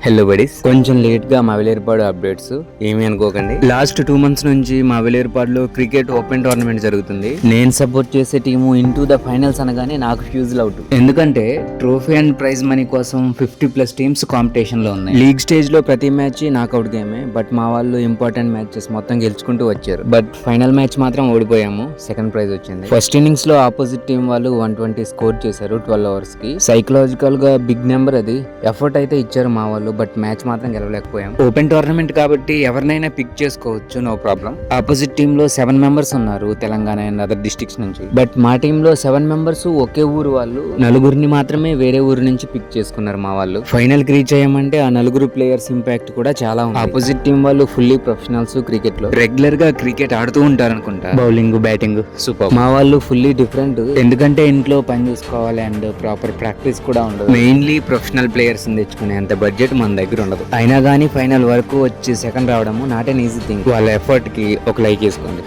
Hello buddies, కొంచెం late గా మా వేలేరుపాడు అప్డేట్స్ ఏమీ అనుకోకండి. లాస్ట్ 2 months నుంచి మా వేలేరుపాడులో క్రికెట్ ఓపెన్ టోర్నమెంట్ జరుగుతుంది. నేను సపోర్ట్ చేసే టీము ఇంటూ ద ఫైనల్స్ అనగానే నాకు ఫ్యూజుల్ అవుట్. ఎందుకంటే ట్రోఫీ అండ్ ప్రైజ్ మనీ కోసం 50+ టీమ్స్ కాంపిటీషన్ లో ఉన్నాయి. లీగ్ స్టేజ్ లో ప్రతి మ్యాచ్ నాకౌట్ గేమే. బట్ మా వాళ్ళు ఇంపార్టెంట్ మ్యాచెస్ మొత్తం గెలుచుకుంటూ వచ్చారు. బట్ ఫైనల్ మ్యాచ్ మాత్రం ఓడిపోయాము. సెకండ్ ప్రైజ్ వచ్చింది. ఫస్ట్ ఇన్నింగ్స్ లో ఆపోజిట్ టీం వాళ్ళు 120 స్కోర్ చేశారు 12 overs కి. సైకలాజికల్ గా బిగ్ నెంబర్ అది. ఎఫర్ట్ అయితే ఇచ్చారు మా వాళ్ళు. బట్ మ్యాచ్ మాత్రం గెలవలేకపోయాం. ఓపెన్ టోర్నమెంట్ కాబట్టి ఎవరినైనా పిక్ చేసుకోవచ్చు, నో ప్రాబ్లం. ఆపోజిట్ టీమ్ లో 7 members ఉన్నారు, తెలంగాణ అండ్ అదర్ డిస్ట్రిక్ట్స్ నుంచి. బట్ మా టీమ్ లో 7 members ఒకే ఊరు వాళ్ళు. 4 మాత్రమే వేరే ఊరు నుంచి పిక్ చేసుకున్నారు మా వాళ్ళు. ఫైనల్ కి రీచ్ అయ్యామంటే ఆ 4 ప్లేయర్స్ ఇంపాక్ట్ కూడా చాలా ఉంది. ఆపోజిట్ టీం వాళ్ళు ఫుల్లీ ప్రొఫెషనల్స్. క్రికెట్ లో రెగ్యులర్ గా క్రికెట్ ఆడుతూ ఉంటారు అనుకుంటా. Bowling, batting super. మా వాళ్ళు ఫుల్లీ డిఫరెంట్. ఎందుకంటే ఇంట్లో పని చూసుకోవాలి అండ్ ప్రాపర్ ప్రాక్టీస్ కూడా ఉండదు. మెయిన్లీ ప్రొఫెషనల్ ప్లేయర్స్ తెచ్చుకునే అంత బడ్జెట్ మన దగ్గర ఉండదు. అయినా కానీ ఫైనల్ వరకు వచ్చి సెకండ్ రావడము నాట్ ఎన్ ఈజీ థింగ్. వాళ్ళ ఎఫర్ట్ కి ఒక లైక్ వేసుకోండి.